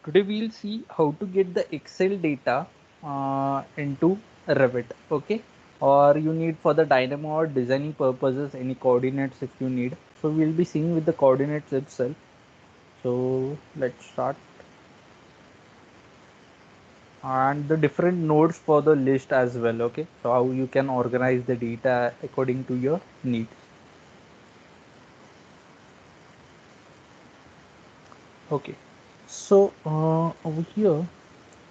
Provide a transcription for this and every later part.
Today we'll see how to get the Excel data into Revit, okay? Or you need for the Dynamo or designing purposes any coordinates if you need. So we'll be seeing with the coordinates itself. So let's start. And the different nodes for the list as well, okay? So how you can organize the data according to your needs. Okay, so over here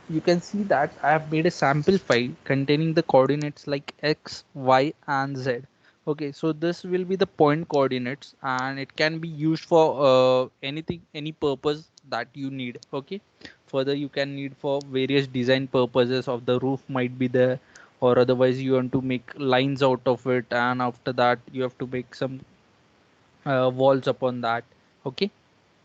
you can see that I have made a sample file containing the coordinates like x, y, and z. Okay, so this will be the point coordinates, and it can be used for anything, any purpose that you need. Okay, further you can need for various design purposes of the roof might be there, or otherwise you want to make lines out of it, and after that you have to make some walls upon that. Okay,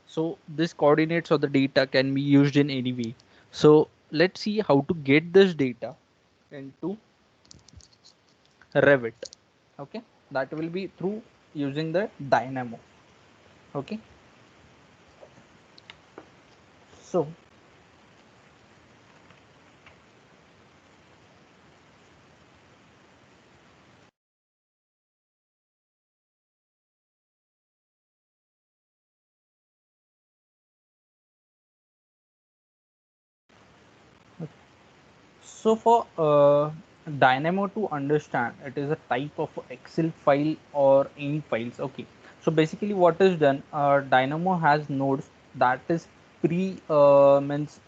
so this coordinates or the data can be used in any way. So let's see how to get this data into Revit. Okay, that will be through using the Dynamo. Okay, so for Dynamo to understand, it is a type of Excel file or any files. Okay, so basically what is done, Dynamo has nodes that is means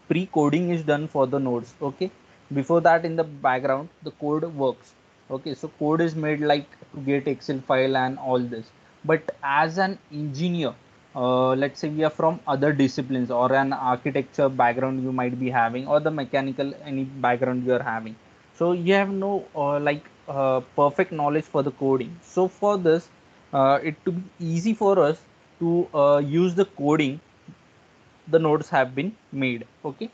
pre-coding is done for the nodes. Okay, before that in the background the code works. Okay, so code is made like to get Excel file and all this. But as an engineer, let's say we are from other disciplines or an architecture background you might be having, or the mechanical any background you are having, so you have no perfect knowledge for the coding. So for this, it to be easy for us to use the coding, the nodes have been made. Okay,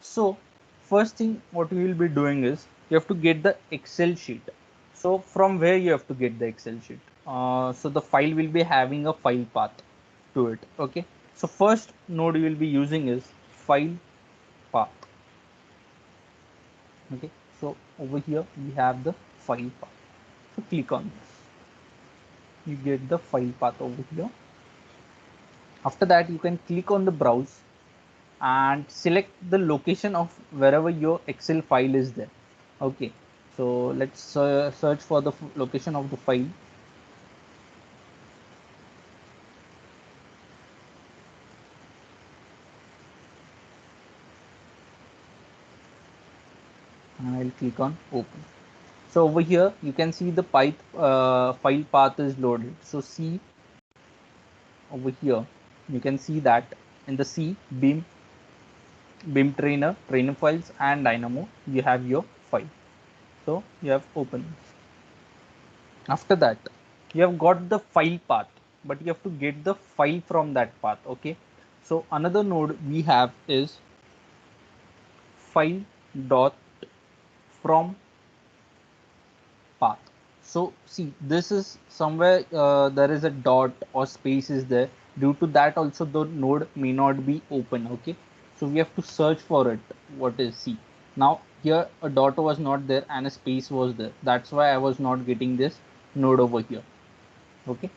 so first thing what we will be doing is you have to get the Excel sheet. So from where you have to get the Excel sheet? So the file will be having a file path to it. Okay, so first node you will be using is file path. Okay, so over here we have the file path. So click on this, you get the file path over here. After that you can click on the browse and select the location of wherever your Excel file is there. Okay, so let's search for the location of the file, and I'll click on open. So over here you can see the file path is loaded. So see over here you can see that in the C beam trainer files and Dynamo you have your file. So you have opened. After that you have got the file path, but you have to get the file from that path. Okay, so another node we have is file dot from path. So see, this is somewhere there is a dot or space is there. Due to that also the node may not be open. Okay, so we have to search for it. What is, see, now here a dot was not there and a space was there, that's why I was not getting this node over here. Okay,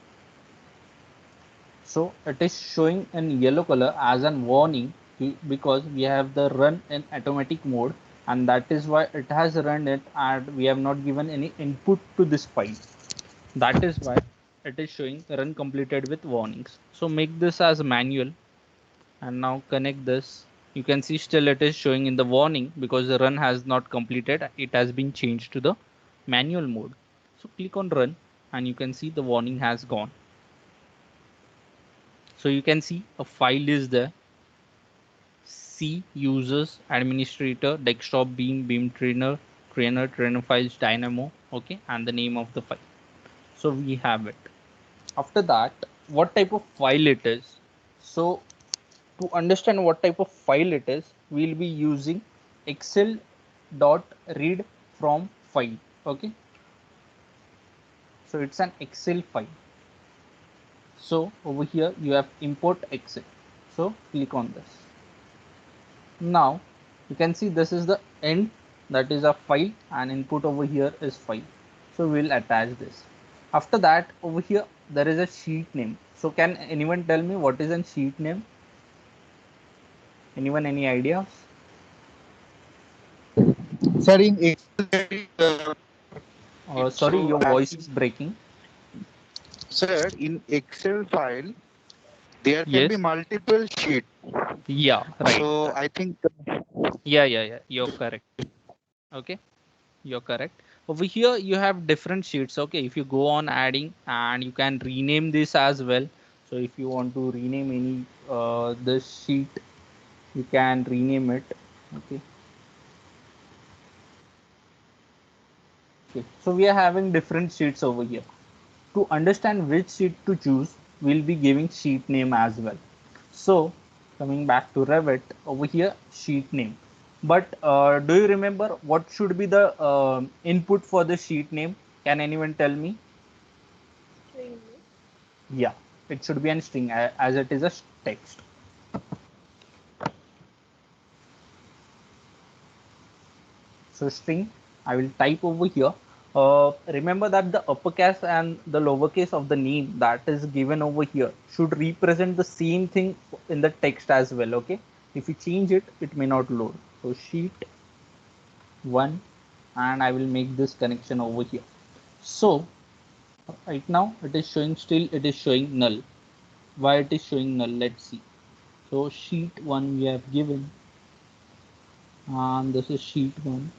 so it is showing in yellow color as an warning because we have the run in automatic mode, and that is why it has run it and we have not given any input to this file. That is why it is showing run completed with warnings. So make this as manual and now connect this. You can see still it is showing in the warning because the run has not completed. It has been changed to the manual mode. So click on run and you can see the warning has gone. So you can see a file is there. C users administrator desktop beam trainer files Dynamo. Okay, and the name of the file. So we have it. After that, what type of file it is? So to understand what type of file it is, we'll be using excel dot read from file. Okay, so it's an Excel file. So over here you have import Excel. So click on this. Now you can see this is the end, that is a file, and input over here is file. So we'll attach this. After that, over here there is a sheet name. So can anyone tell me what is a sheet name? Anyone, any ideas? Sir, in Excel, there is sheet. Sorry, So your as voice is breaking. sir, in Excel file, there can be Yes. multiple sheet. Yeah, right. So I think Yeah. You're correct. Okay. You're correct. Over here you have different sheets. Okay, if you go on adding, and you can rename this as well. So if you want to rename any this sheet, you can rename it. Okay. Okay, so we are having different sheets over here. To understand which sheet to choose, we'll be giving sheet name as well. So coming back to Revit, over here sheet name. But do you remember what should be the input for the sheet name? Can anyone tell me? Yeah, it should be a string, as it is a text. So string, I will type over here. Remember that the uppercase and the lowercase of the name that is given over here should represent the same thing in the text as well. Okay, if you change it, it may not load. So sheet 1, and I will make this connection over here. So right now it is showing, still it is showing null. Why it is showing null? Let's see. So sheet 1 we have given, and this is sheet 1.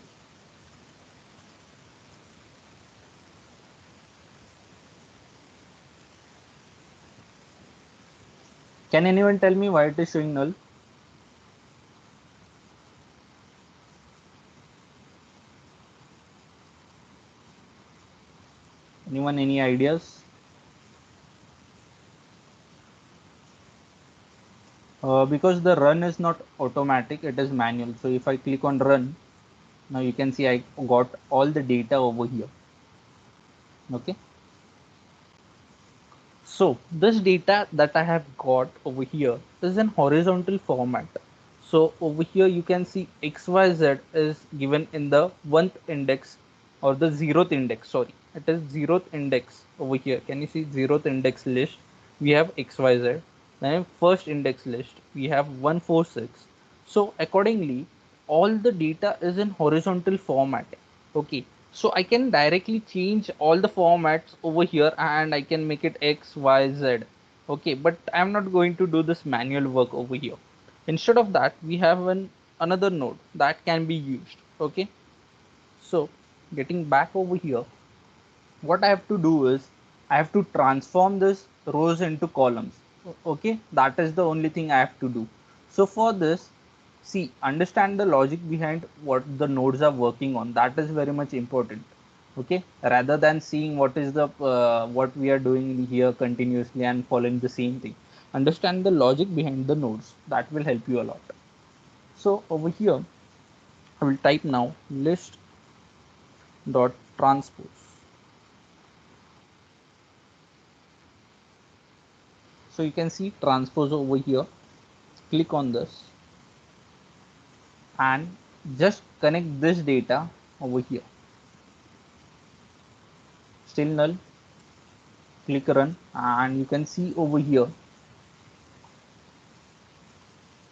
Can anyone tell me why it is showing null? Anyone, any ideas? Because the run is not automatic, it is manual. So if I click on run, now you can see I got all the data over here. Okay. So this data that I have got over here is in horizontal format. So over here you can see XYZ is given in the 1th index, or the 0th index. Sorry, it is 0th index over here. Can you see 0th index list? We have XYZ. Then first index list we have 146. So accordingly, all the data is in horizontal format. Okay, so I can directly change all the formats over here, and I can make it X, Y, Z. Okay, but I'm not going to do this manual work over here. Instead of that, we have another node that can be used. Okay, so getting back over here, what I have to do is I have to transform this rows into columns. Okay, that is the only thing I have to do. So for this, see, understand the logic behind what the nodes are working on. That is very much important. Okay, rather than seeing what is the what we are doing here continuously and following the same thing, understand the logic behind the nodes. That will help you a lot. So over here, I will type now list dot transpose. So you can see transpose over here. Click on this and just connect this data over here. Still null. Click run, and you can see over here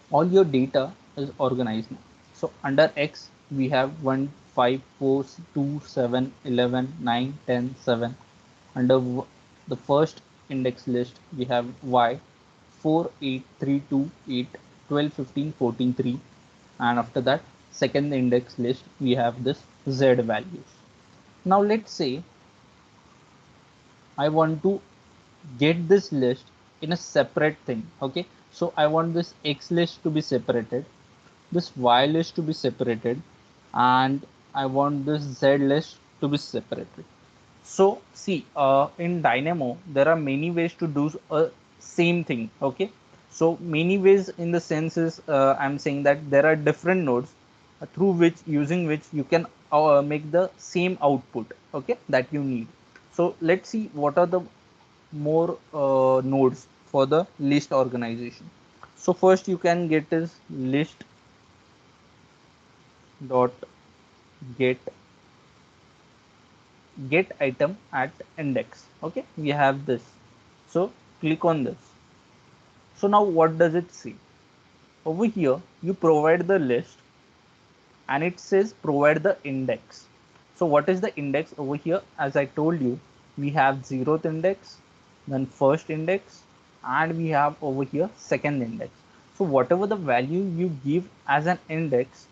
all your data is organized now. So under X we have 1, 5, 4, 2, 7, 11, 9, 10, 7. Under the first index list we have Y 4, 8, 3, 2, 8, 12, 15, 14, 3. And after that, second index list we have this Z values. Now let's say I want to get this list in a separate thing. Okay, so I want this X list to be separated, this Y list to be separated, and I want this Z list to be separated. So see, in Dynamo there are many ways to do a same thing. Okay, so many ways in the sense is I'm saying that there are different nodes through which, using which you can make the same output. Okay, that you need. So let's see what are the more nodes for the list organization. So first you can get is list dot get item at index. Okay, we have this. So click on this. So now what does it say? Over here you provide the list and it says provide the index. So what is the index over here? As I told you, we have 0th index, then first index, and we have over here second index. So whatever the value you give as an index,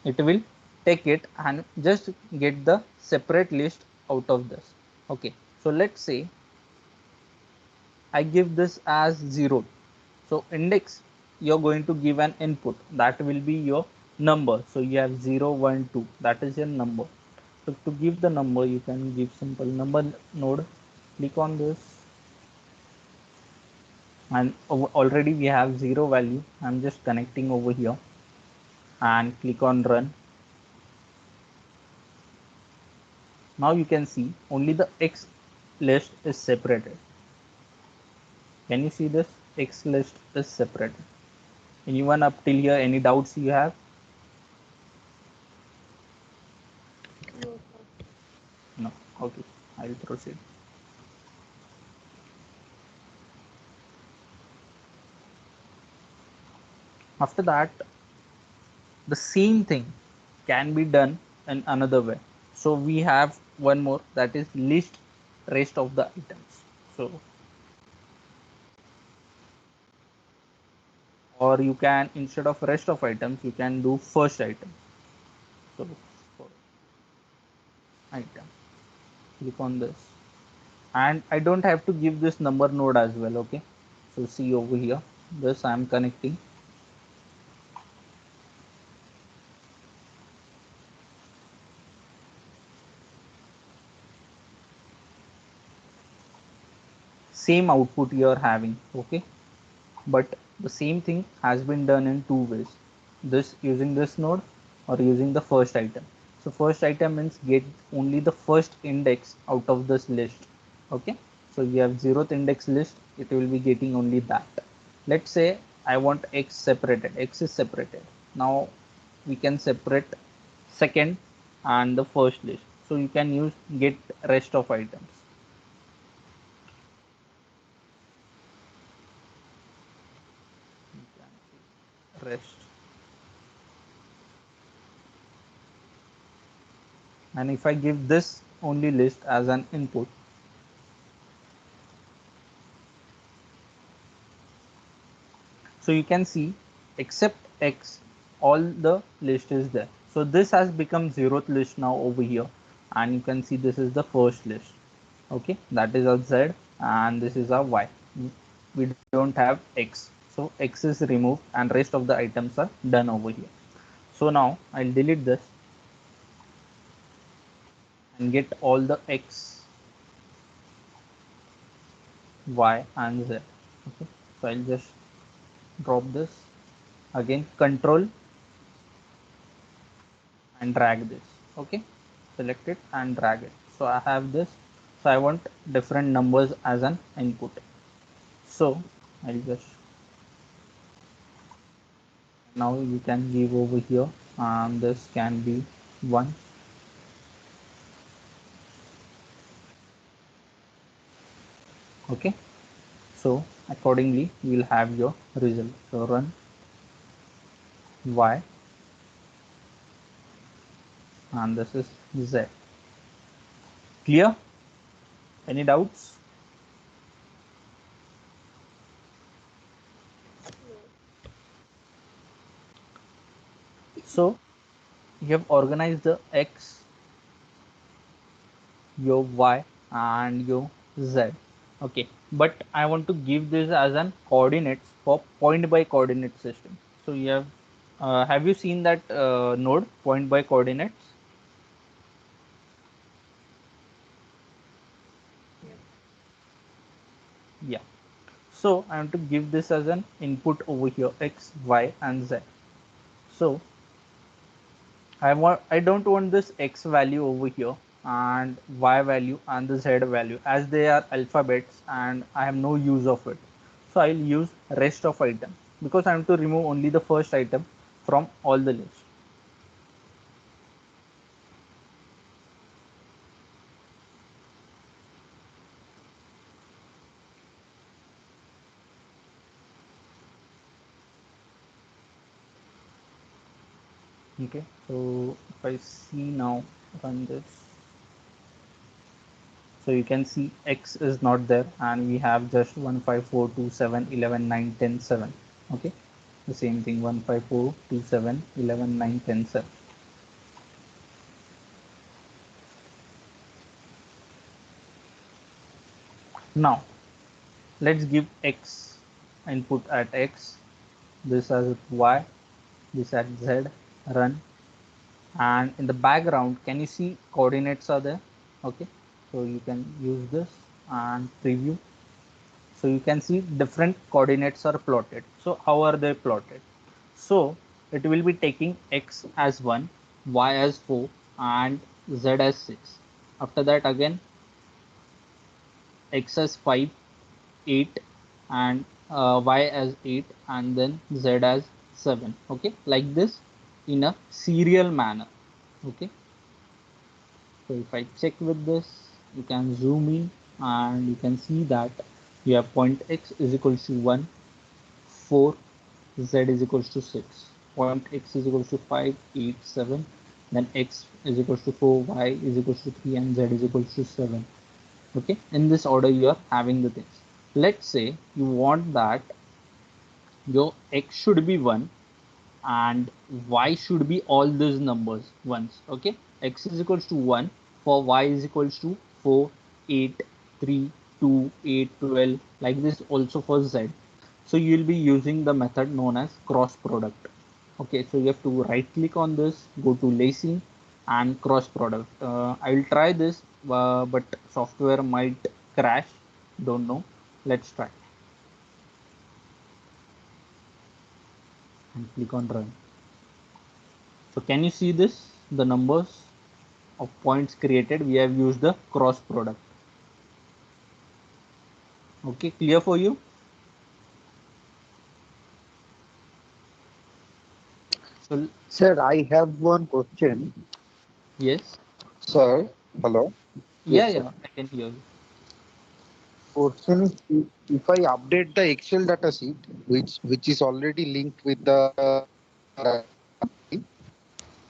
it will take it and just get the separate list out of this. Okay, so let's say I give this as 0. So index, you're going to give an input that will be your number. So you have 0, 1, 2, that is your number. So to give the number, you can give simple number node. Click on this and already we have 0 value. I'm just connecting over here and click on run. Now you can see only the X list is separated. Can you see this? X list is separated. Anyone up till here? Any doubts you have? No. Okay, I'll proceed. After that, the same thing can be done in another way. So we have one more, that is list rest of the items. So, or you can, instead of rest of items, you can do first item. So for item, click on this, and I don't have to give this number node as well. Okay, so see over here, this I am connecting. Same output you are having. Okay, but the same thing has been done in two ways, this using this node or using the first item. So first item means get only the first index out of this list. Okay, so you have 0th index list, it will be getting only that. Let's say I want X separated, X is separated. Now we can separate second and the first list, so you can use get rest of items. Rest, and if I give this only list as an input, so you can see except X, all the list is there. So this has become 0th list now over here, and you can see this is the first list. Okay, that is our Z and this is our Y. We don't have X, so X is removed and rest of the items are done over here. So now I'll delete this and get all the X, Y and Z. Okay, so I'll just drop this again, control and drag this. Okay, select it and drag it. So I have this, so I want different numbers as an input. So I'll just, now you can give over here, this can be 1. Okay, so accordingly you will have your result. So run Y and this is Z. Clear? Any doubts? So you have organized the X, your Y and your Z. Okay, but I want to give this as an coordinates for point by coordinate system. So have you seen that node point by coordinates? Yeah, so I want to give this as an input over here, X, Y and Z. So I don't want this X value over here and Y value and the Z value, as they are alphabets and I have no use of it. So I'll use rest of item. because I am to remove only the first item from all the list. Okay, so if I see now, run this, so you can see X is not there and we have just 1 5 4 2 7 11 9 10 7. Okay, the same thing, 1 5 4 2 7 11 9 10 7. Now let's give X input at X, this as Y, this at Z, run. And in the background, can you see coordinates are there? Okay, so you can use this and preview. So you can see different coordinates are plotted. So how are they plotted? So it will be taking X as 1, Y as 4 and Z as 6. After that again X as 5, 8 and Y as 8 and then Z as 7. Okay, like this in a serial manner. Okay, so if I check with this, you can zoom in and you can see that you have point X is equals to 1, 4, Z is equals to 6, point X is equals to 5, 8, 7, then X is equals to 4, Y is equals to 3 and Z is equals to 7. Okay, in this order you are having the things. Let's say you want that your X should be 1 and Y should be all these numbers ones. Okay, X is equals to 1 for Y is equals to 4, 8, 3, 2, 8, 12, like this also for Z. So you will be using the method known as cross product. Okay, so you have to right click on this, go to lacing and cross product. I will try this, but software might crash, don't know. Let's try and click on run. So can you see this, the numbers of points created? We have used the cross product. Okay, clear for you? So Sir, I have one question. yes, Sir, hello. yeah, Yes, sir. yeah, I can hear you. Question is, if I update the Excel data sheet, which is already linked with the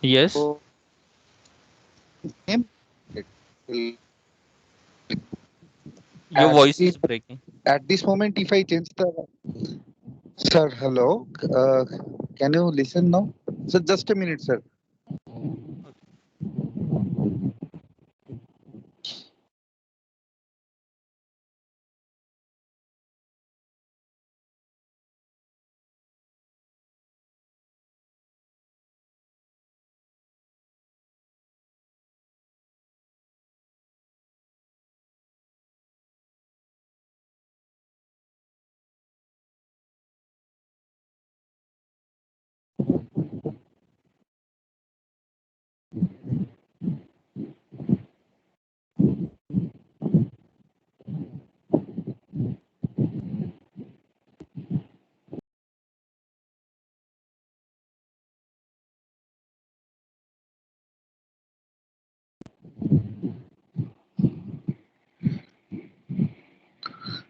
Yes, so name it will your at voice this is breaking. at this moment if I change the sir hello can you listen now? So just a minute, sir.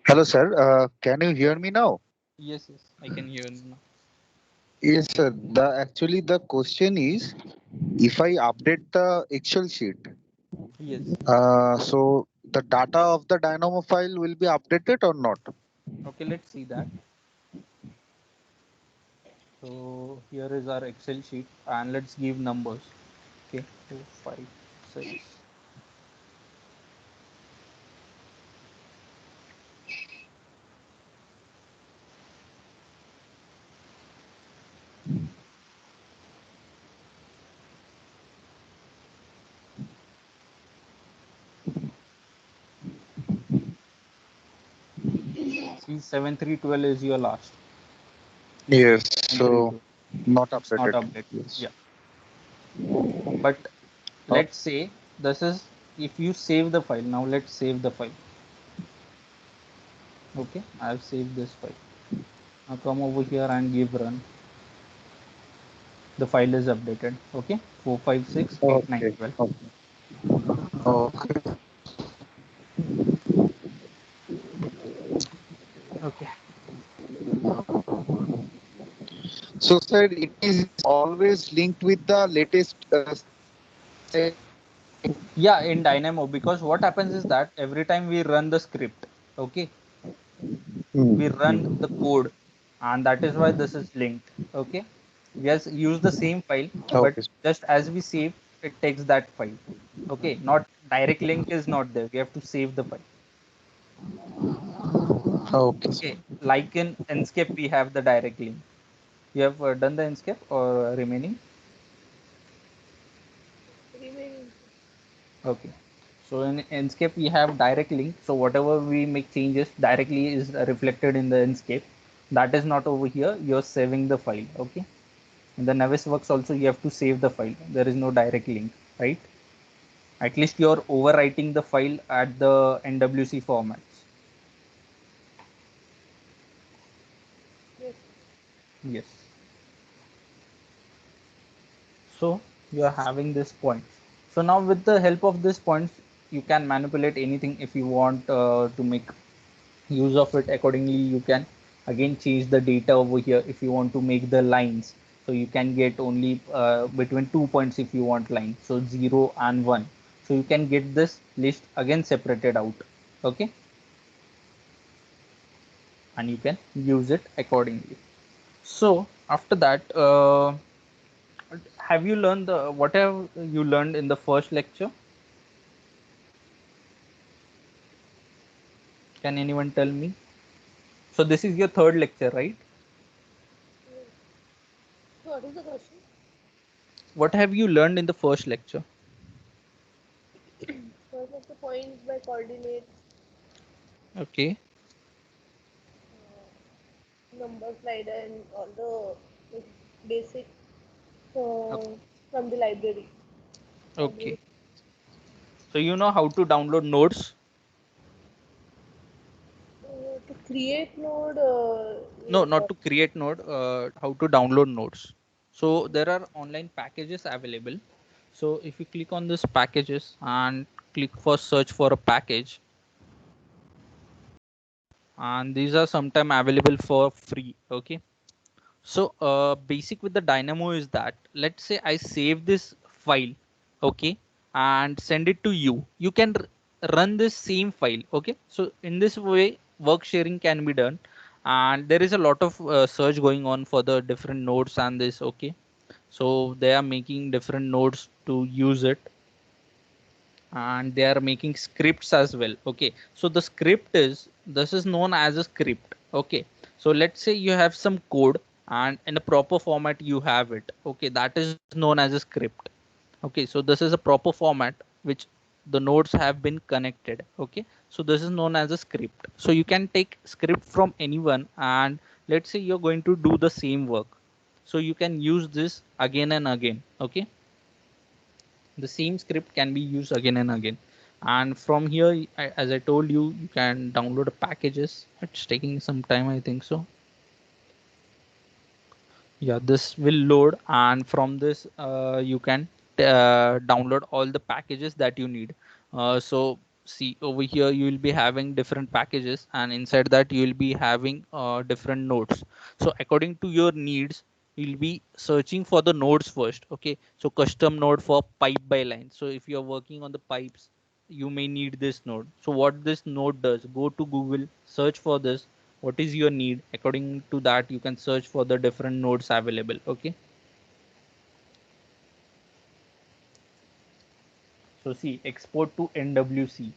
Hello, sir. Can you hear me now? Yes, yes, I can hear you now. Yes, sir. The question is, if I update the Excel sheet, Yes. so the data of the Dynamo file will be updated or not? Okay, let's see that. So here is our Excel sheet and let's give numbers. Okay, 2, 5, 6. See, 7312 is your last. Yes. So 7312. not It's not updated. updated. Yes. Yeah. But Oh, let's say this is if you save the file. Now let's save the file. Okay, I've saved this file. Now come over here and give run. The file is updated. Okay, 4568912. Okay. Okay. Okay. So, sir, it is always linked with the latest Yeah, in Dynamo, because what happens is that every time we run the script, okay, we Hmm. run the code, and that is why this is linked. Okay, yes, use the same file, but Okay. just as we save, it takes that file. Okay, not direct link is not there. We have to save the file. Okay. Okay, like in Enscape, we have the direct link. You have done the Enscape or remaining? Remaining. Okay. So in Enscape we have direct link. So whatever we make changes directly is reflected in the Enscape. That is not over here. You're saving the file. Okay. In the Navisworks also you have to save the file. There is no direct link, right? At least you're overwriting the file at the NWC formats. Yes. Yes. So you are having this point. So now with the help of this points, you can manipulate anything if you want to make use of it accordingly. You can again change the data over here if you want to make the lines. So you can get only between 2 points if you want line, so 0 and 1. So you can get this list again separated out. Okay, and you can use it accordingly. So after that, have you learned the what have you learned in the first lecture? Can anyone tell me? So this is your third lecture, right? Yes. What is the question? What have you learned in the first lecture? First of the points by coordinates, Okay. number slider, and all the like, basic uh, Okay. from the library. Okay. Library. So you know how to download nodes? To create node, No, like not to create node. How to download nodes? So there are online packages available. So if you click on this packages and click for search for a package, and these are sometime available for free. Okay. So basic with the Dynamo is that let's say I save this file, okay, and send it to you. You can run this same file, okay. So in this way, work sharing can be done, and there is a lot of search going on for the different nodes and this, okay. So they are making different nodes to use it, and they are making scripts as well. Okay, so the script is this is known as a script. Okay, so let's say you have some code and in a proper format you have it. Okay, that is known as a script. Okay, so this is a proper format which the nodes have been connected. Okay, so this is known as a script. So you can take script from anyone, and let's say you're going to do the same work, so you can use this again and again. Okay, the same script can be used again and again, and from here as I told you, you can download packages. It's taking some time, I think so. Yeah, this will load, and from this you can download all the packages that you need. So see over here you will be having different packages, and inside that you will be having different nodes. So according to your needs, you'll be searching for the nodes first. Okay, so custom node for pipe by line. So if you're working on the pipes, you may need this node. So what this node does, go to Google, search for this, what is your need. According to that you can search for the different nodes available. Okay, so see, export to NWC.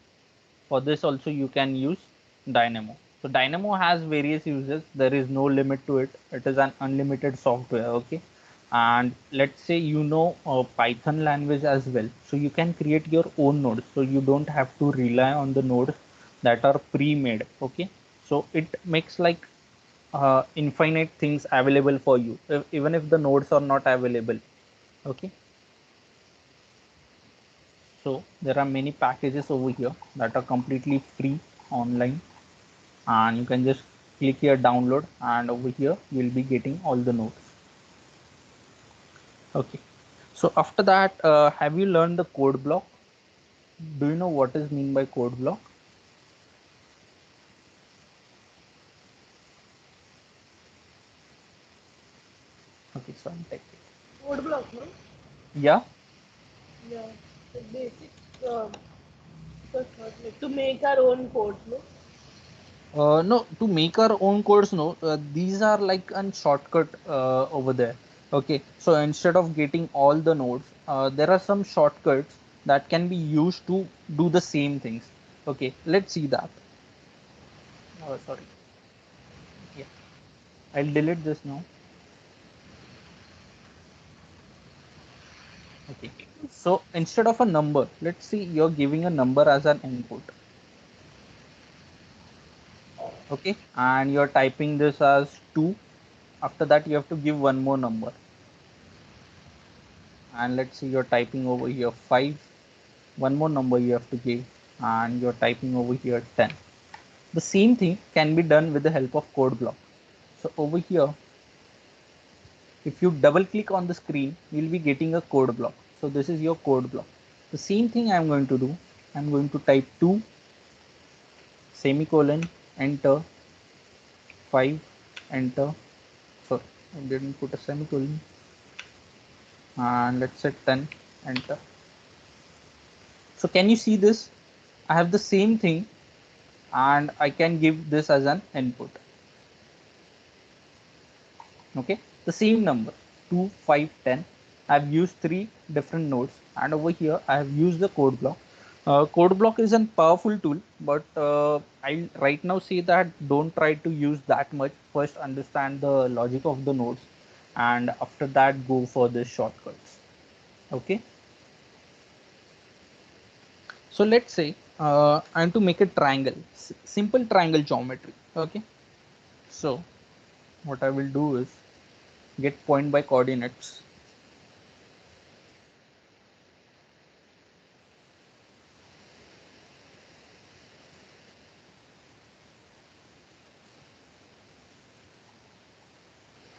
For this also you can use Dynamo. So Dynamo has various uses. There is no limit to it. It is an unlimited software. Okay, and let's say you know Python language as well, so you can create your own nodes, so you don't have to rely on the nodes that are pre-made. Okay, so it makes like infinite things available for you, even if the nodes are not available. Okay, so there are many packages over here that are completely free online, and you can just click here download, and over here you'll be getting all the nodes. Okay, so after that, have you learned the code block? Do you know what is mean by code block? Okay, so I'm taking. Code block, no? Yeah. Yeah. The basic first thought, like to make our own code, no? No, to make our own codes, no, these are like a shortcut over there. Okay, so instead of getting all the nodes, there are some shortcuts that can be used to do the same things. Okay, let's see that. Sorry. Yeah, I'll delete this now. Okay, so instead of a number, let's see, you're giving a number as an input. Okay, and you're typing this as 2. After that, you have to give one more number. And let's see, you're typing over here 5. One more number you have to give, and you're typing over here 10. The same thing can be done with the help of code block. So over here, if you double click on the screen, you'll be getting a code block. So this is your code block. The same thing I'm going to do. I'm going to type 2 semicolon, enter, 5, enter. Sorry, I didn't put a semicolon. And let's say 10, enter. So can you see this? I have the same thing, and I can give this as an input. Okay, the same number 2, 5, 10. I've used 3 different nodes, and over here I have used the code block. Code block is a powerful tool, but I'll right now say that don't try to use that much. First understand the logic of the nodes, and after that go for the shortcuts. Okay, so let's say I'm to make a triangle, simple triangle geometry. Okay, so what I will do is get point by coordinates.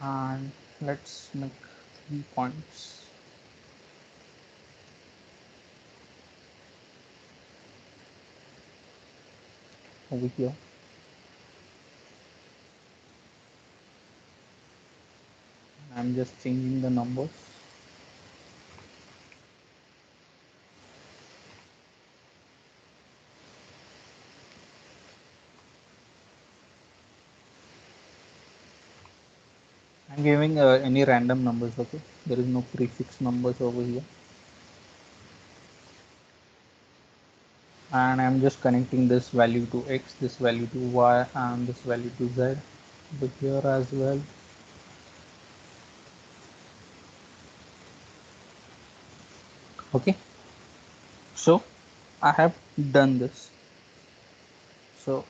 And let's make 3 points over here. I'm just changing the numbers. I'm giving any random numbers. Okay, there is no prefix numbers over here, and I'm just connecting this value to x, this value to y, and this value to z over here as well. Okay, so I have done this. So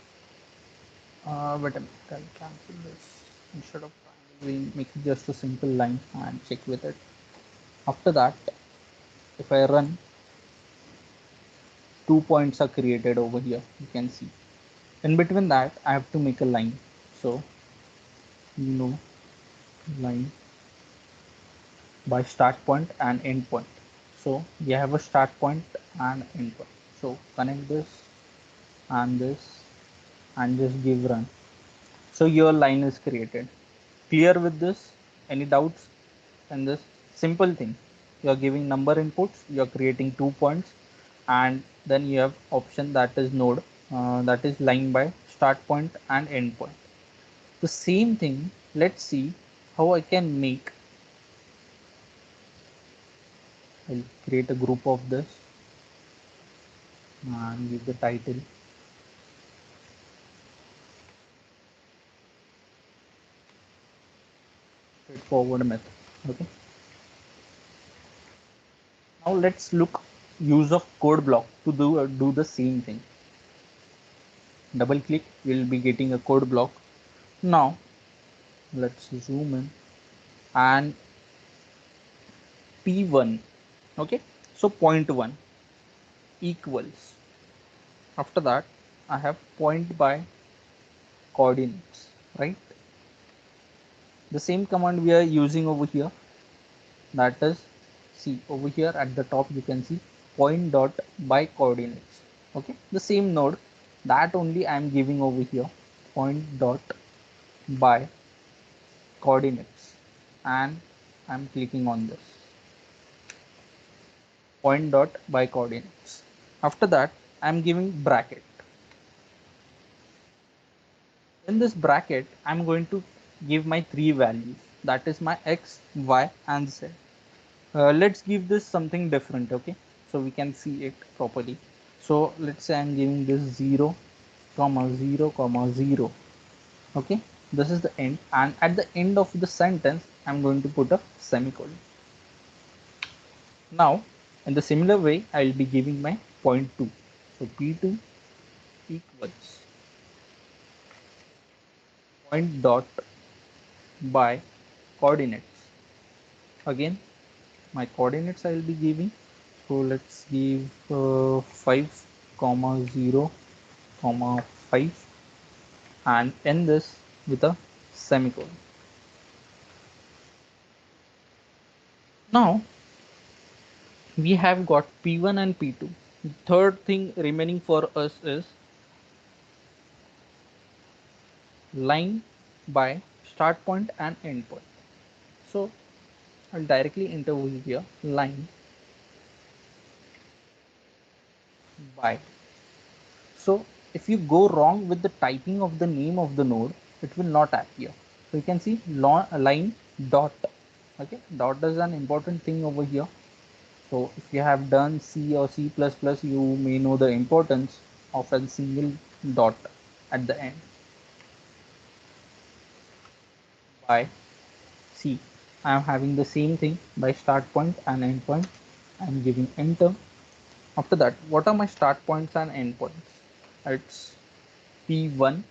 wait a minute, I'll cancel this. Instead of triangle, we make it just a simple line and check with it. After that, if I run, 2 points are created over here. You can see in between that I have to make a line. So no line by start point and end point. So we have a start point and end point. So connect this and this and just give run. So your line is created. Clear with this? Any doubts in this? Simple thing. You are giving number inputs, you are creating 2 points, and then you have option that is node, that is line by start point and end point. The same thing, let's see how I can make. I'll create a group of this and give the title straightforward method. Okay, now let's look use of code block to do the same thing. Double click, we'll be getting a code block. Now let's zoom in and p1. Okay, so point 1 equals, after that I have point by coordinates. right? The same command we are using over here, that is, see over here at the top you can see point dot by coordinates. Okay, the same node, that only I am giving over here, point dot by coordinates, and I'm clicking on this point dot by coordinates. After that I'm giving bracket. In this bracket I'm going to give my three values, that is my x, y and z. Let's give this something different, okay, so we can see it properly. So let's say I'm giving this 0 comma 0 comma 0. Okay, this is the end, and at the end of the sentence I'm going to put a semicolon. Now in the similar way I'll be giving my point 2. So p2 equals point dot by coordinates. Again my coordinates I'll be giving, so let's give 5 comma 0 comma 5 and end this with a semicolon. Now we have got P1 and P2. The third thing remaining for us is line by start point and end point. So I'll directly enter over here line by. So if you go wrong with the typing of the name of the node, it will not appear. So you can see line dot. Okay, dot is an important thing over here. So if you have done C or C++, you may know the importance of a single dot at the end. By C, I am having the same thing by start point and end point. I am giving enter. After that, what are my start points and end points? It's P1,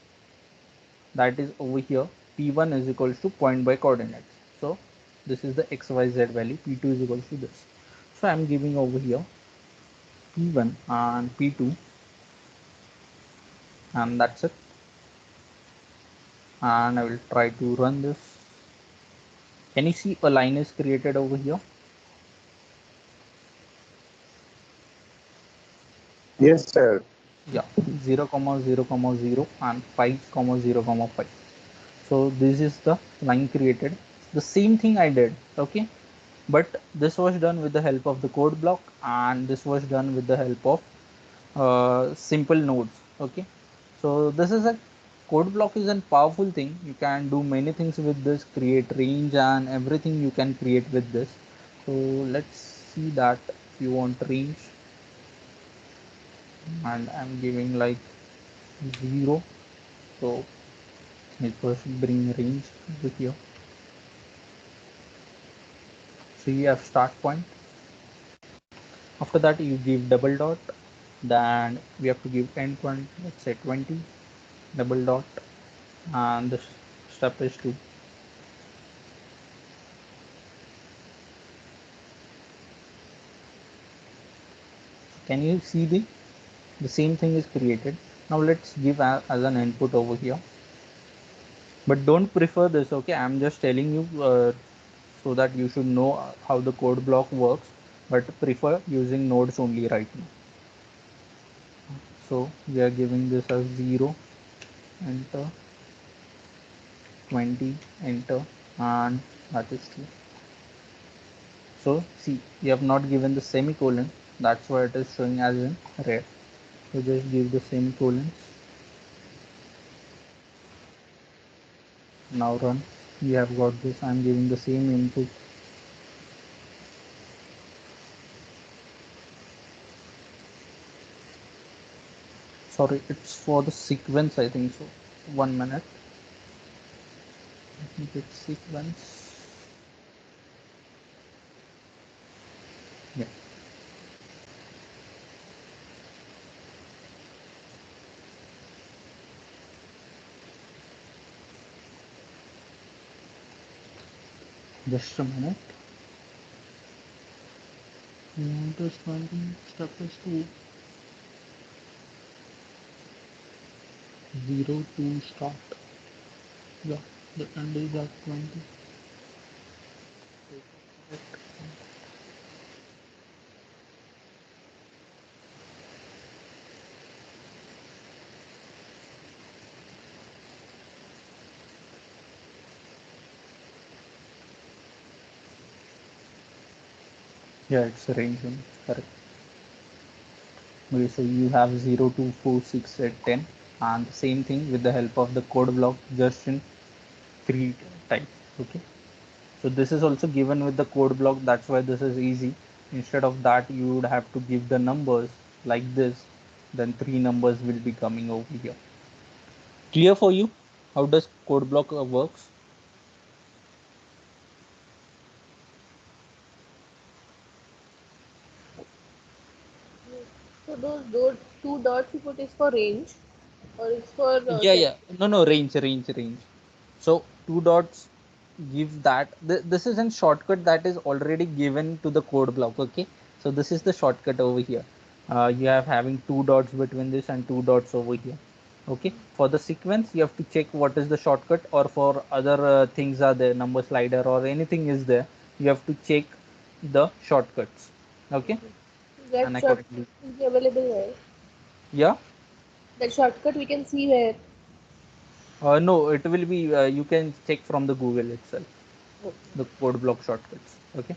that is over here. P1 is equals to point by coordinates. So this is the XYZ value. P2 is equals to this. So I am giving over here P1 and P2, and that's it. And I will try to run this. Can you see a line is created over here? Yes, sir. Yeah, 0 comma 0 comma 0 and 5 comma 0 comma 5. So this is the line created. The same thing I did, okay, but this was done with the help of the code block, and this was done with the help of simple nodes. Okay, so this is a code block is a powerful thing. You can do many things with this, create range and everything you can create with this. So let's see that. If you want range, and I'm giving like 0, so it first bring range over here. So you have start point. After that you give double dot, then we have to give endpoint, let's say 20, double dot, and the step is 2. Can you see the same thing is created? Now let's give as an input over here, but don't prefer this, okay, I'm just telling you so that you should know how the code block works, but prefer using nodes only right now. So we are giving this as 0, enter, 20, enter, and that is 2. So see, we have not given the semicolon, that's why it is showing as in red. So just give the semicolons. Now run. We have got this. I'm giving the same input. Sorry, it's for the sequence, I think so. 1 minute. I think it's sequence. Yeah. Just a minute. Just 20 step is to 0 to start. Yeah, the end is at 20. Yeah, it's a range one. Correct. Okay, so you have 0, 2, 4, 6, 8, 10, and the same thing with the help of the code block just in 3 types. Okay. So this is also given with the code block. That's why this is easy. Instead of that, you would have to give the numbers like this. Then 3 numbers will be coming over here. Clear for you? How does code block works? So those two dots you put is for range, or it's for Yeah, yeah. No, no, range. So two dots give that. This is a shortcut that is already given to the code block. Okay. So this is the shortcut over here. You have having two dots between this and two dots over here. Okay. For the sequence, you have to check what is the shortcut, or for other things are there, number slider or anything is there. You have to check the shortcuts. Okay. And that shortcut accordingly, will be available where? yeah. That shortcut we can see where. No, it will be. You can check from the Google itself. The code block shortcuts. Okay.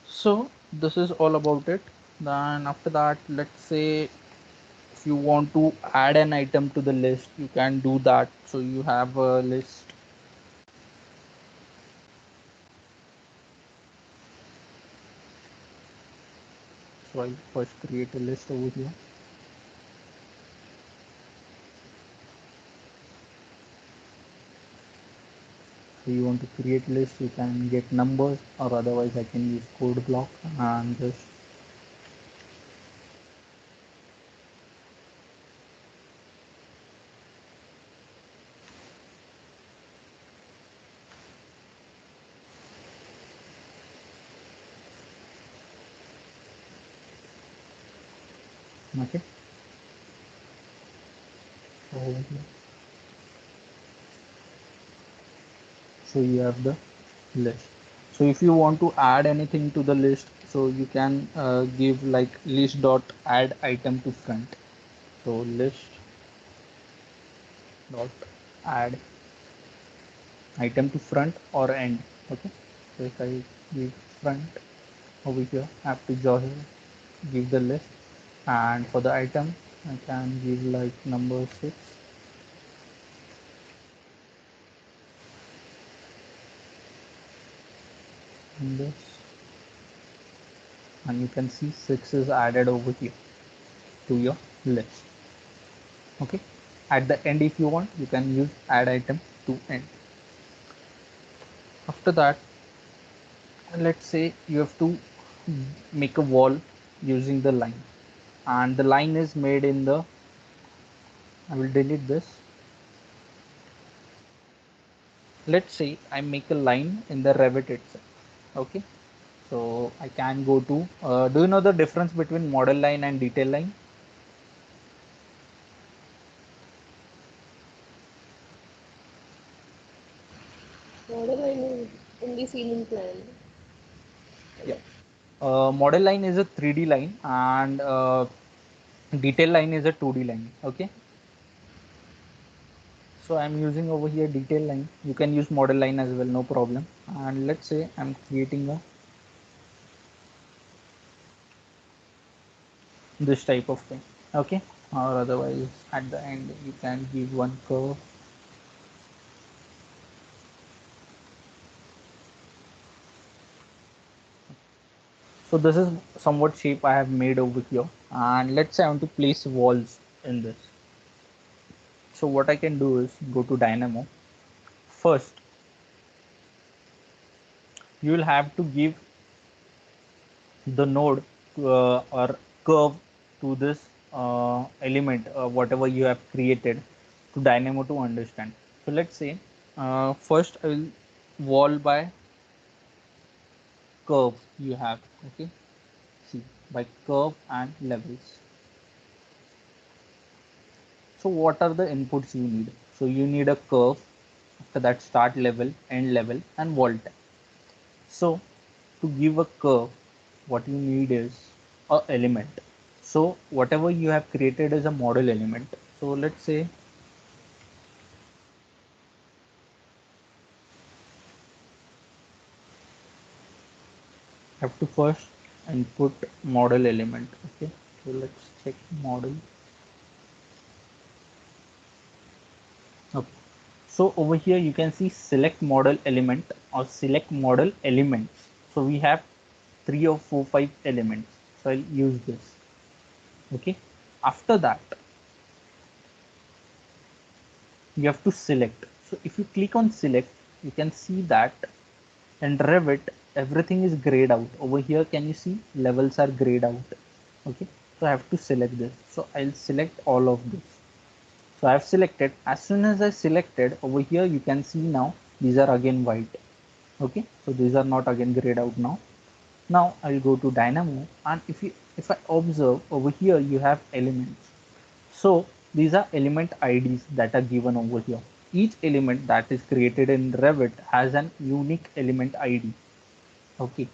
So this is all about it. Then after that, let's say if you want to add an item to the list, you can do that. So you have a list. So I'll first create a list over here. So you want to create list, you can get numbers, or otherwise I can use code block and just okay. So over here. So you have the list. So if you want to add anything to the list, so you can give like list dot add item to front. So list dot add item to front or end. Okay. So if I give front over here, I have to just give the list, and for the item I can give like number 6 in this, and you can see 6 is added over here to your list. Okay. At the end, if you want, you can use add item to end. After that, let's say you have to make a wall using the line, and the line is made in the, I will delete this. Let's say I make a line in the Revit itself. Okay. So I can go to do you know the difference between model line and detail line? Model line is only seen in plan. Yeah. Model line is a 3D line, and detail line is a 2D line. Okay. So I'm using over here detail line. You can use model line as well, no problem. And let's say I'm creating a this type of thing. Okay. Or otherwise at the end you can give one curve. So this is somewhat shape I have made over here. And let's say I want to place walls in this. So what I can do is go to Dynamo. First, you will have to give the node or curve to this element, whatever you have created, to Dynamo to understand. So let's say first I will wall by curve you have. Okay. See, by curve and levels. So what are the inputs you need? So you need a curve, after that start level, end level, and wall type. So to give a curve, what you need is a element. So whatever you have created is a model element. So let's say have to first input model element. Okay, so let's check model. Okay, so over here you can see select model element or select model elements. So we have 3 or 4 5 elements, so I'll use this. Okay, after that you have to select. So if you click on select, you can see that in Revit everything is grayed out. Over here can you see levels are grayed out. Okay, so I have to select this. So I'll select all of this. So I have selected. As soon as I selected, over here you can see now these are again white. Okay, so these are not again grayed out now. Now I'll go to Dynamo, and if I observe over here you have elements. So these are element IDs that are given over here. Each element that is created in Revit has an unique element ID. Okay,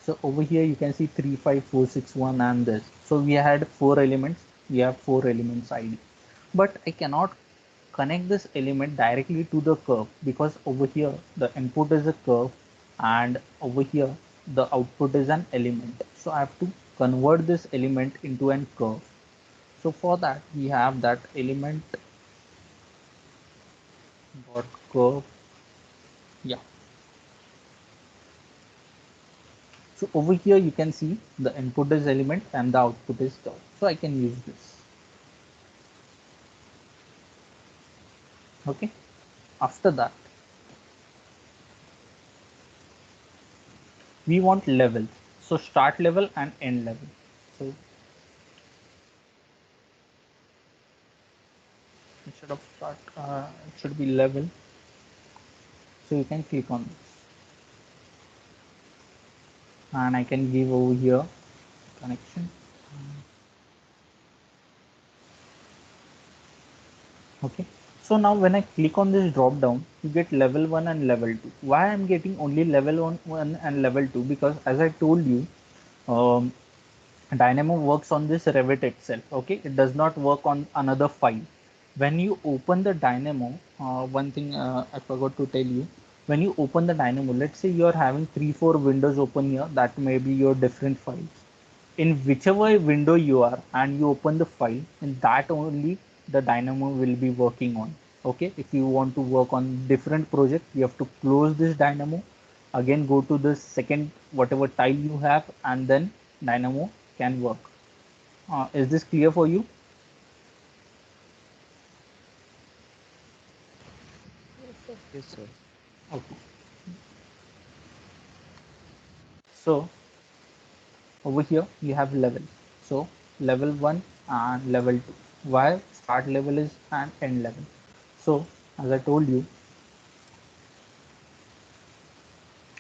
so over here you can see 35461 and this. So we had 4 elements. We have 4 elements ID, but I cannot connect this element directly to the curve because over here the input is a curve and over here the output is an element. So I have to convert this element into an curve. So for that we have that element dot curve. Yeah, so over here you can see the input is element and the output is curve, so I can use this. Okay, after that we want level, so start level and end level. So instead of start, it should be level. So you can click on this and I can give over here connection. Okay, so now when I click on this drop down you get level 1 and level 2. Why I'm getting only level 1 and level 2? Because as I told you, um, Dynamo works on this Revit itself. Okay, it does not work on another file. When you open the Dynamo, one thing I forgot to tell you, when you open the Dynamo, let's say you are having 3 4 windows open here, that may be your different files. In whichever window you are and you open the file, in that only the Dynamo will be working on. Okay, if you want to work on different project, you have to close this Dynamo, again go to the second whatever tile you have, and then Dynamo can work. Is this clear for you? Yes, sir. Yes, sir. Okay, so over here you have level. So level 1 and level 2. Why start level is and end level? So as I told you,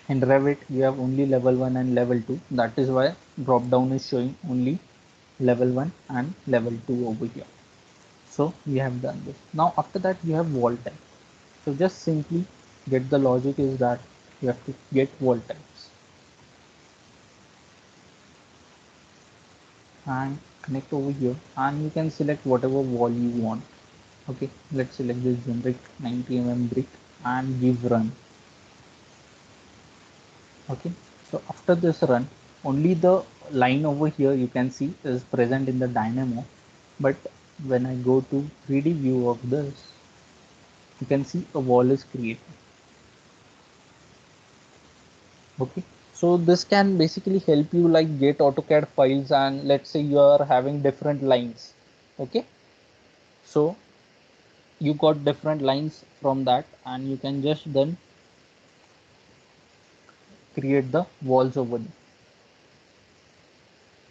in Revit you have only level 1 and level 2. That is why drop down is showing only level 1 and level 2 over here. So we have done this. Now after that you have wall type. So just simply get the logic is that you have to get wall types and connect over here, and you can select whatever wall you want. Okay, let's select this generic 90 mm brick and give run. Okay, so after this run, only the line over here you can see is present in the Dynamo, but when I go to 3D view of this, you can see a wall is created. Okay, so this can basically help you like get AutoCAD files, and let's say you are having different lines. Okay, so you got different lines from that and you can just then create the walls over there.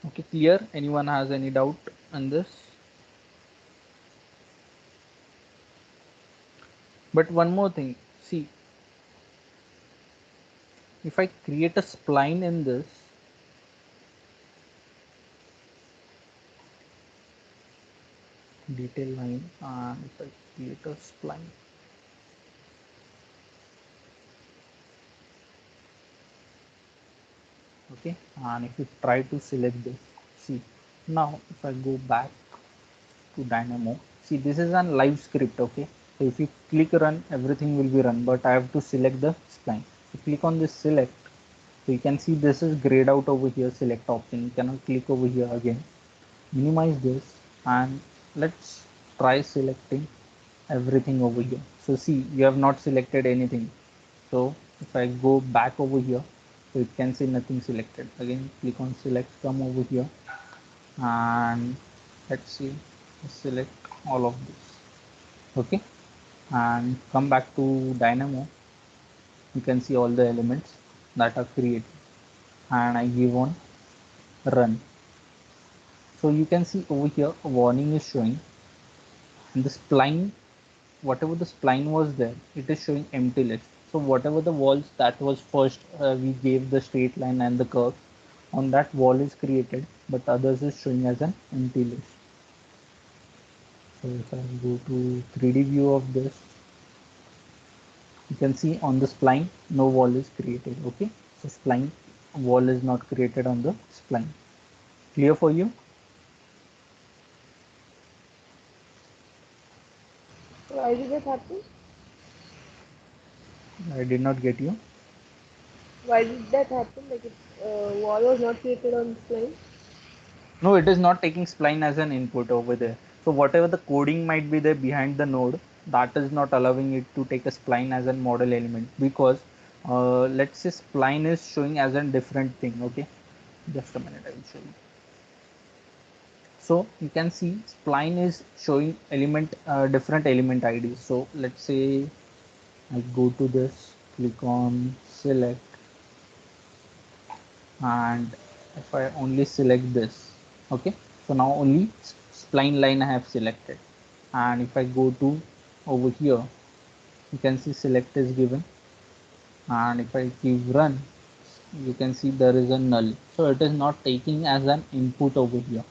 Okay, clear? Anyone has any doubt on this? But one more thing, see, if I create a spline in this, detail line, and if I create a spline, okay, and if you try to select this, see, now if I go back to Dynamo, see, this is a live script, okay. So if you click run, everything will be run, but I have to select the spline. So click on this select. So you can see this is grayed out over here, select option. You cannot click over here again. Minimize this, and let's try selecting everything over here. So see, you have not selected anything. So if I go back over here, so you can see nothing selected. Again, click on select, come over here, and let's see, select all of this, okay, and come back to Dynamo. You can see all the elements that are created, and I give on run. So you can see over here a warning is showing, and the spline, whatever the spline was there, it is showing empty list. So whatever the walls that was first, we gave the straight line and the curve on that wall is created, but others is showing as an empty list. So if I go to 3D view of this, you can see on the spline no wall is created, okay. So spline wall is not created on the spline. Clear for you? Why did that happen? I did not get you. Why did that happen? Like, it, wall was not created on spline. No, it is not taking spline as an input over there. So whatever the coding might be there behind the node, that is not allowing it to take a spline as a model element, because let's say spline is showing as a different thing, okay. Just a minute, I will show you. So you can see spline is showing element, different element IDs. So let's say I go to this, click on select, and if I only select this, okay, so now only spline line I have selected. And if I go to over here, you can see select is given, and if I give run, you can see there is a null. So it is not taking as an input over here,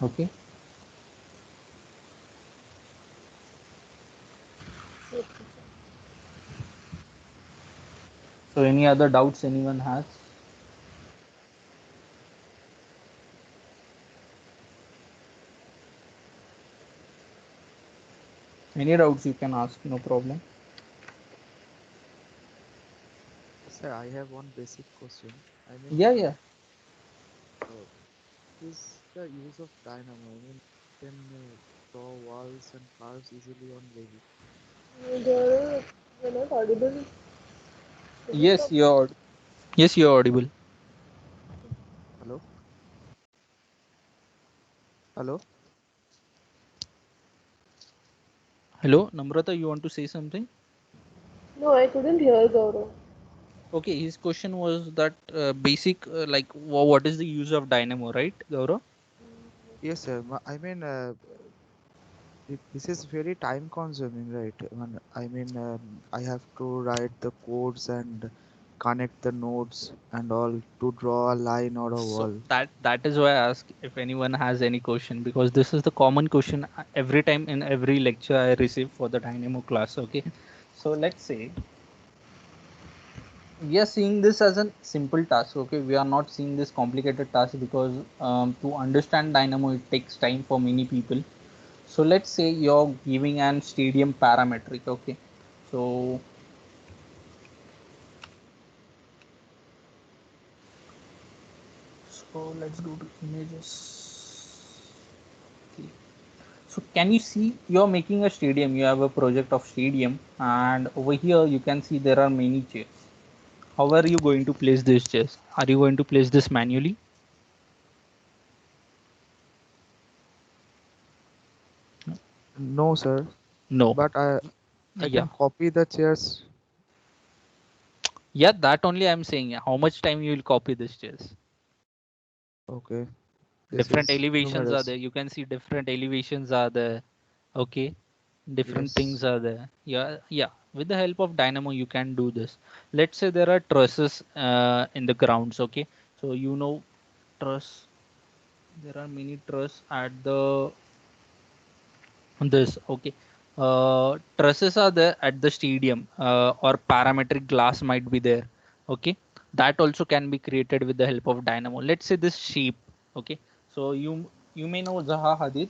okay. So any other doubts anyone has? Any doubts you can ask, no problem. Sir, I have one basic question. I mean, Yeah, yeah. uh, is the use of Dynamo? I mean, can draw walls and curves easily on Revit. You're not audible. Could you Yes, stop? you're audible. Hello, hello. Hello, Namrata, you want to say something? No, I couldn't hear Gaurav. Okay, his question was that basic, like, what is the use of Dynamo, right, Gaurav? Yes, sir. I mean, this is very time consuming, right? I mean, I have to write the codes and connect the nodes and all to draw a line or a So wall. that is why I ask if anyone has any question, because this is the common question every time in every lecture I receive for the Dynamo class. Okay, so let's say we are seeing this as a simple task. Okay, we are not seeing this complicated task, because to understand Dynamo it takes time for many people. So let's say you're giving an stadium parametric. Okay, so let's go to images. Okay. So can you see you're making a stadium, you have a project of stadium, and over here you can see there are many chairs. How are you going to place these chairs? Are you going to place this manually? No, sir. No. But I Yeah. can copy the chairs. Yeah, that only I'm saying. How much time you will copy these chairs? Okay, this Different is elevations are numerous. there. You can see different elevations are there. Okay. Different things Yes. are there. Yeah, yeah. With the help of Dynamo, you can do this. Let's say there are trusses in the grounds. Okay. So you know truss. There are many truss at the this. Okay. Trusses are there at the stadium, or parametric glass might be there. Okay. That also can be created with the help of Dynamo. Let's say this shape. Okay. So you may know Zaha Hadid.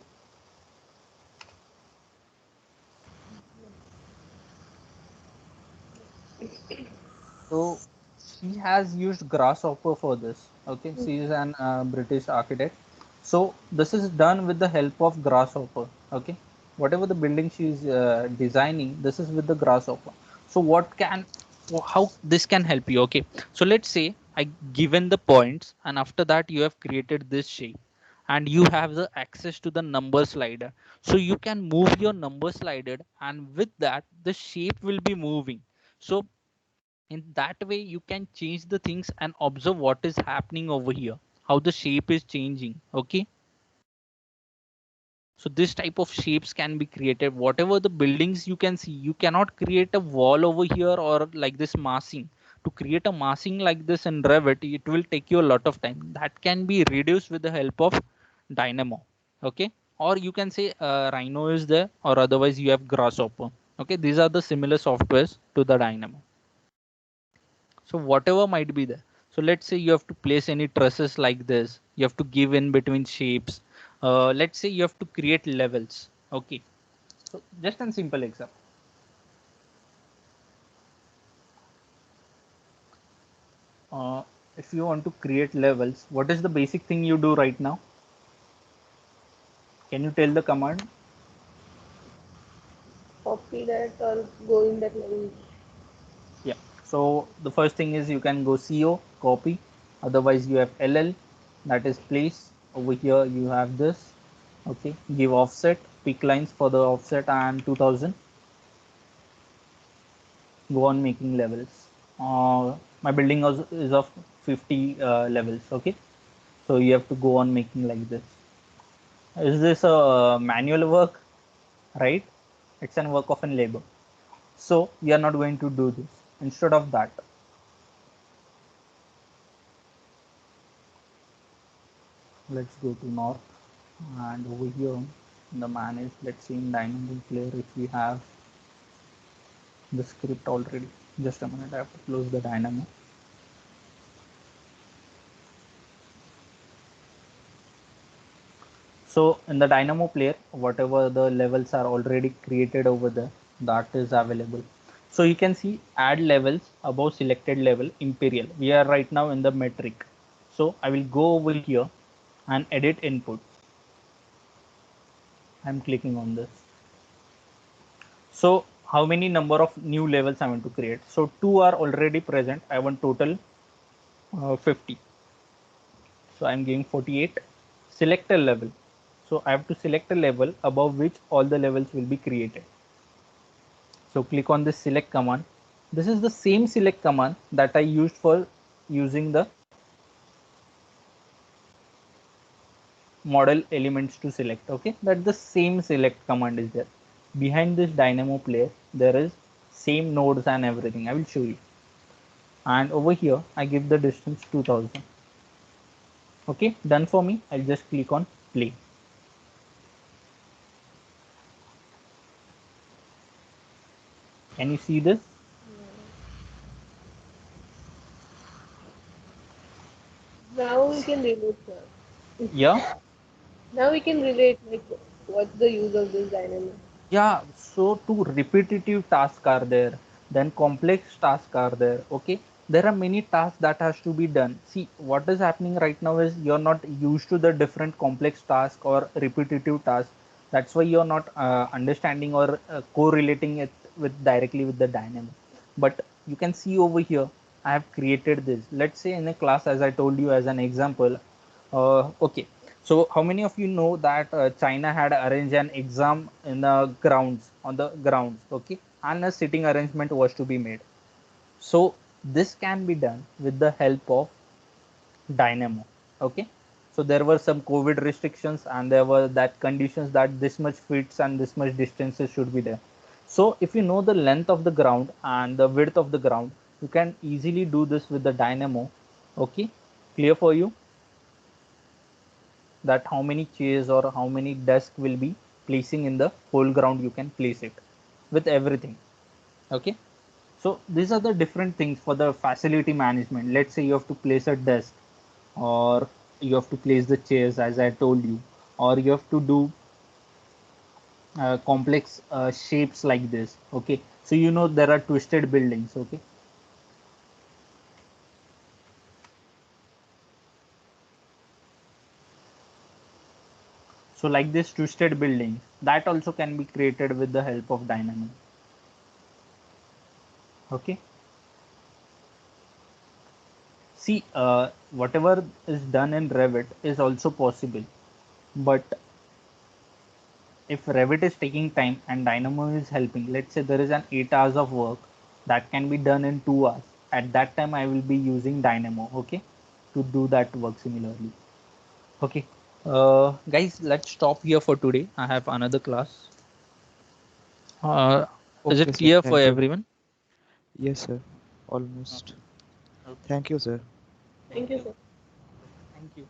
So she has used Grasshopper for this. Okay, she is an British architect. So this is done with the help of Grasshopper. Okay, whatever the building she is designing, this is with the Grasshopper. So how this can help you? Okay, so let's say I given the points, and after that you have created this shape, and you have the access to the number slider. So you can move your number slider, and with that the shape will be moving. So in that way you can change the things and observe what is happening over here, how the shape is changing. Okay, so this type of shapes can be created. Whatever the buildings you can see, you cannot create a wall over here or like this massing. To create a massing like this in Revit, it will take you a lot of time. That can be reduced with the help of Dynamo. Okay, or you can say Rhino is there, or otherwise you have Grasshopper. Okay, these are the similar softwares to the Dynamo. So whatever might be there. So let's say you have to place any trusses like this. You have to give in between shapes. Let's say you have to create levels. Okay. So just a simple example. Uh, if you want to create levels, what is the basic thing you do right now? Can you tell the command? Copy that or go in that level. Yeah. So the first thing is you can go CO, copy. Otherwise you have LL, that is place. Over here you have this. Okay. Give offset, pick lines for the offset and 2000. Go on making levels. My building is of 50 levels. Okay. So you have to go on making like this. Is this a manual work? Right? It's an work of an labor. So we are not going to do this. Instead of that, let's go to north, and over here in the manage, let's see in dynamo player if we have the script already. Just a minute, I have to close the dynamo. So in the dynamo player, whatever the levels are already created over there, that is available. So you can see add levels above selected level imperial. We are right now in the metric. So I will go over here and edit input. I'm clicking on this. So how many number of new levels I want to create? So two are already present. I want total 50. So I'm giving 48. Select a level. So I have to select a level above which all the levels will be created. So click on this select command. This is the same select command that I used for using the model elements to select. Okay, that the same select command is there. Behind this dynamo player, there is same nodes and everything. I will show you. And over here, I give the distance 2000. Okay, done for me. I'll just click on play. Can you see this? Now we can relate, sir. Yeah. Now we can relate like what's the use of this dynamic. Yeah, so two repetitive tasks are there, then complex tasks are there. Okay, there are many tasks that has to be done. See, what is happening right now is you're not used to the different complex task or repetitive tasks. That's why you're not understanding or correlating it with directly with the dynamic. But you can see over here, I have created this. Let's say in a class, as I told you as an example. Okay, so how many of you know that China had arranged an exam in the grounds, on the grounds, okay, and a sitting arrangement was to be made. So this can be done with the help of Dynamo. Okay, so there were some COVID restrictions, and there were that conditions that this much fits and this much distances should be there. So if you know the length of the ground and the width of the ground, you can easily do this with the Dynamo. Okay, clear for you? that how many chairs or how many desks will be placing in the whole ground. You can place it with everything. Okay, so these are the different things for the facility management. Let's say you have to place a desk, or you have to place the chairs as I told you, or you have to do complex shapes like this. Okay, so you know there are twisted buildings. Okay, so like this twisted buildings that also can be created with the help of Dynamo. Okay, see, whatever is done in Revit is also possible, but if Revit is taking time and Dynamo is helping, let's say there is an 8 hours of work that can be done in 2 hours. At that time, I will be using Dynamo, okay, to do that work similarly. Okay, guys, let's stop here for today. I have another class. Is Okay, it sir. clear for Thank you. everyone? Yes, sir. Almost. Okay. Thank you, sir. Thank you, sir. Thank you.